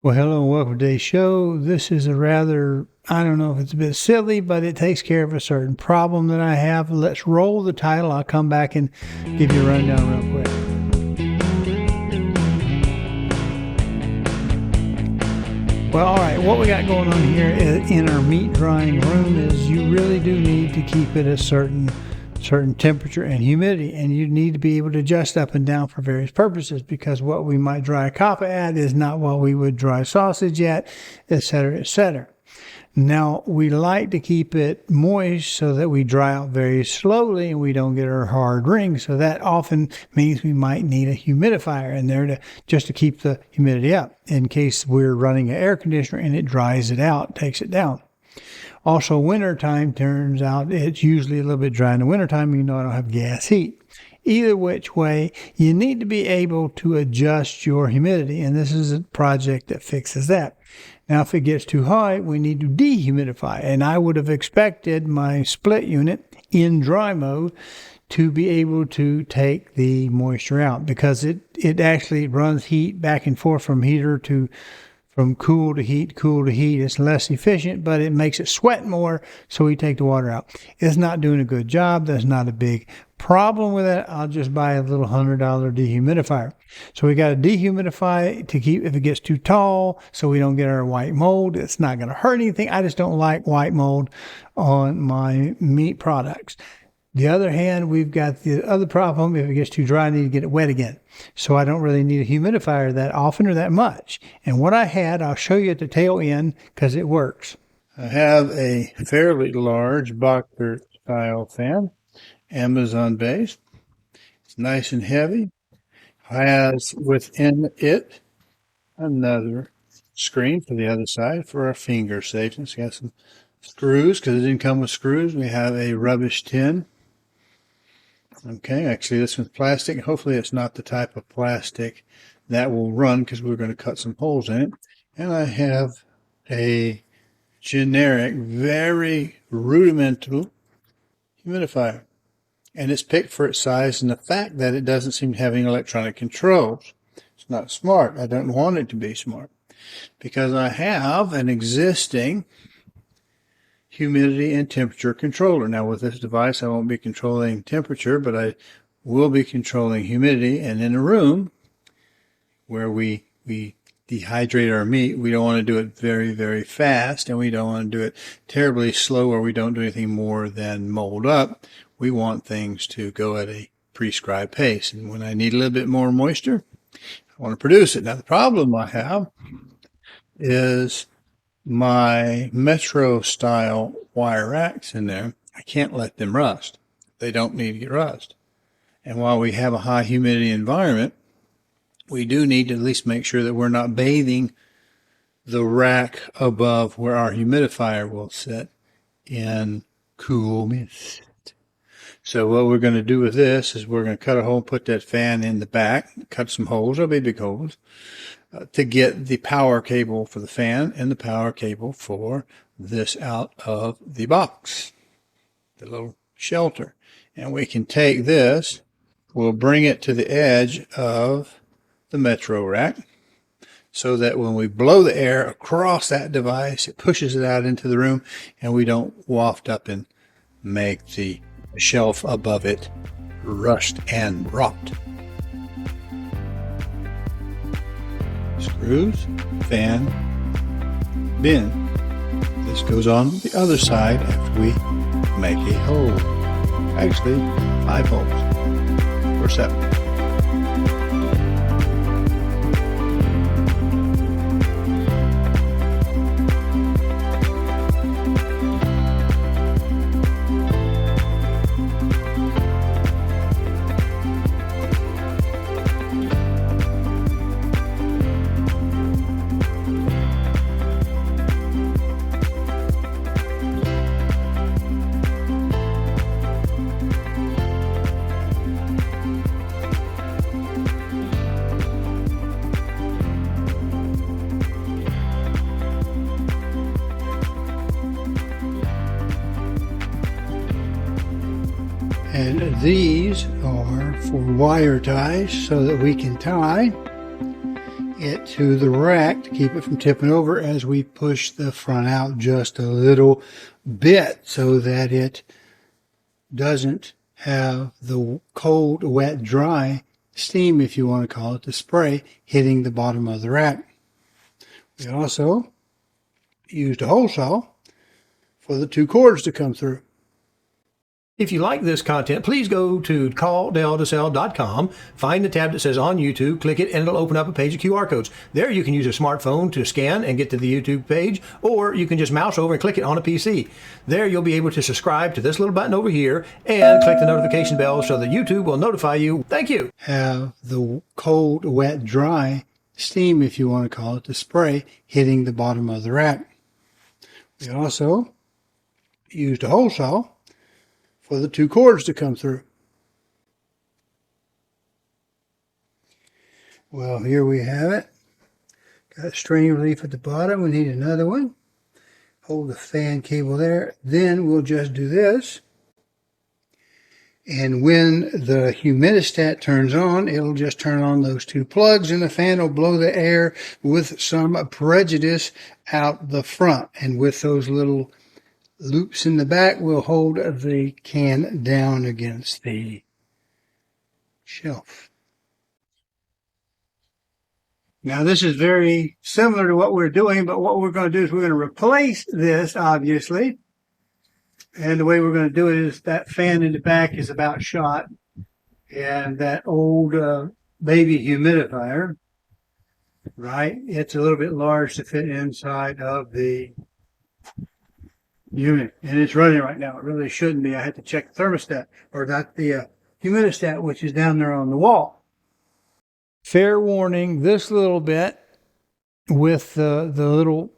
Well, hello and welcome to today's show. This is a rather, I don't know if it's a bit silly, but it takes care of a certain problem that I have. Let's roll the title. I'll come back and give you a rundown real quick. Well, all right, what we got going on here in our meat drying room is you really do need to keep it a certain temperature and humidity, and you need to be able to adjust up and down for various purposes, because what we might dry kaffa at is not what we would dry sausage at, etc., etc. Now, we like to keep it moist so that we dry out very slowly and we don't get our hard rings. So that often means we might need a humidifier in there just to keep the humidity up in case we're running an air conditioner and it dries it out, takes it down. Also, wintertime turns out it's usually a little bit dry in the wintertime, even though I don't have gas heat. Either which way, you need to be able to adjust your humidity, and this is a project that fixes that. Now, if it gets too high, we need to dehumidify, and I would have expected my split unit in dry mode to be able to take the moisture out, because it actually runs heat back and forth from cool to heat, cool to heat. It's less efficient, but it makes it sweat more, so we take the water out. It's not doing a good job. There's not a big problem with it. I'll just buy a little $100 dehumidifier. So we got to dehumidify to keep, if it gets too tall, so we don't get our white mold. It's not going to hurt anything. I just don't like white mold on my meat products. The other hand, we've got the other problem. If it gets too dry, I need to get it wet again. So I don't really need a humidifier that often or that much. And what I had, I'll show you at the tail end because it works. I have a fairly large boxer style fan, Amazon based. It's nice and heavy. Has within it another screen for the other side for our finger safety. It's got some screws because it didn't come with screws. We have a rubbish tin. Okay, actually this one's plastic. Hopefully it's not the type of plastic that will run, because we're going to cut some holes in it. And I have a generic, very rudimental humidifier. And it's picked for its size and the fact that it doesn't seem to have any electronic controls. It's not smart. I don't want it to be smart, because I have an existing humidity and temperature controller. Now with this device, I won't be controlling temperature, but I will be controlling humidity. And in a room where we dehydrate our meat, we don't want to do it very, very fast, and we don't want to do it terribly slow where we don't do anything more than mold up. We want things to go at a prescribed pace. And when I need a little bit more moisture, I want to produce it. Now the problem I have is my Metro style wire racks in there. I can't let them rust. They don't need to get rust. And while we have a high humidity environment, we do need to at least make sure that we're not bathing the rack above where our humidifier will sit in cool mist. So what we're going to do with this is we're going to cut a hole and put that fan in the back, cut some holes, there'll be big holes, to get the power cable for the fan and the power cable for this out of the box, the little shelter. And we can take this, we'll bring it to the edge of the Metro rack, so that when we blow the air across that device, it pushes it out into the room, and we don't waft up and make the shelf above it rust and rot. Screws, fan, bin. This goes on the other side after we make a hole. Actually, 5 holes or 7. And these are for wire ties so that we can tie it to the rack to keep it from tipping over as we push the front out just a little bit so that it doesn't have the cold, wet, dry steam, if you want to call it, the spray hitting the bottom of the rack. We also used a hole saw for the 2 cords to come through. If you like this content, please go to calldeltosell.com, find the tab that says on YouTube, click it, and it'll open up a page of QR codes. There you can use a smartphone to scan and get to the YouTube page, or you can just mouse over and click it on a PC. There you'll be able to subscribe to this little button over here and click the notification bell so that YouTube will notify you. Thank you. Have the cold, wet, dry steam, if you want to call it, the spray hitting the bottom of the rack. We also used a hole saw for the 2 cords to come through. Well, here we have it. Got a string relief at the bottom. We need another one. Hold the fan cable there. Then we'll just do this. And when the humidistat turns on, it'll just turn on those 2 plugs and the fan will blow the air with some prejudice out the front. And with those little loops in the back will hold the can down against the shelf. Now this is very similar to what we're doing, but what we're going to do is we're going to replace this, obviously. And the way we're going to do it is that fan in the back is about shot. And that old baby humidifier, right, it's a little bit large to fit inside of the unit, and it's running right now. It really shouldn't be. I had to check the thermostat, or not the humidistat, which is down there on the wall. Fair warning, this little bit with the little,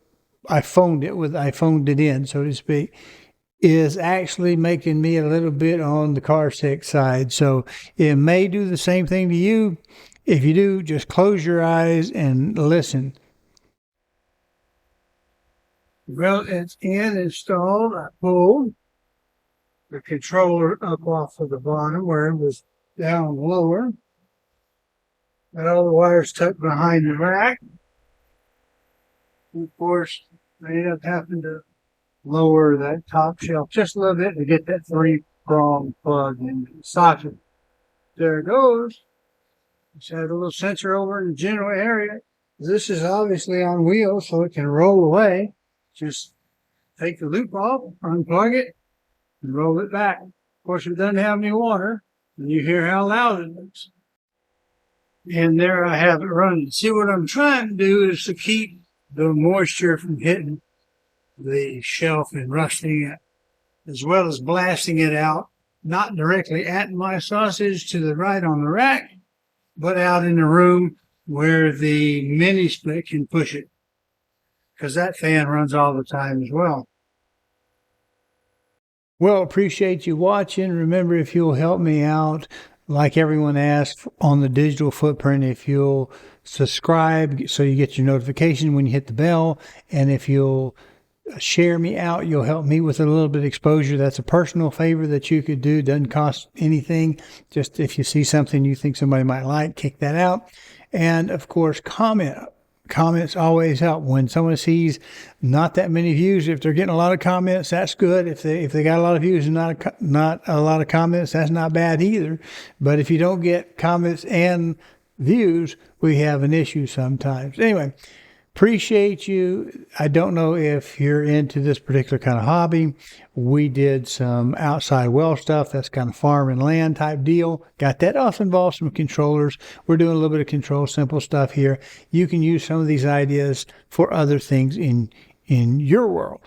I phoned it in, so to speak, is actually making me a little bit on the car sick side. So it may do the same thing to you. If you do, just close your eyes and listen. Well, it's installed. I pulled the controller up off of the bottom where it was down lower. Got all the wires tucked behind the rack. And of course, I ended up having to lower that top shelf just a little bit to get that 3-prong plug in the socket. There it goes. Just had a little sensor over in the general area. This is obviously on wheels, so it can roll away. Just take the loop off, unplug it, and roll it back. Of course, it doesn't have any water, and you hear how loud it is. And there I have it running. See, what I'm trying to do is to keep the moisture from hitting the shelf and rusting it, as well as blasting it out, not directly at my sausage to the right on the rack, but out in the room where the mini split can push it, because that fan runs all the time as well. Well, appreciate you watching. Remember, if you'll help me out, like everyone asked, on the digital footprint, if you'll subscribe so you get your notification when you hit the bell, and if you'll share me out, you'll help me with a little bit of exposure. That's a personal favor that you could do. Doesn't cost anything. Just if you see something you think somebody might like, kick that out. And of course, comment. Comments always help. When someone sees not that many views, if they're getting a lot of comments, that's good. If they got a lot of views and not a lot of comments, that's not bad either. But if you don't get comments and views, we have an issue sometimes. Anyway, appreciate you. I don't know if you're into this particular kind of hobby. We did some outside well stuff. That's kind of farm and land type deal. Got that off, involved some controllers. We're doing a little bit of control, simple stuff here. You can use some of these ideas for other things in your world.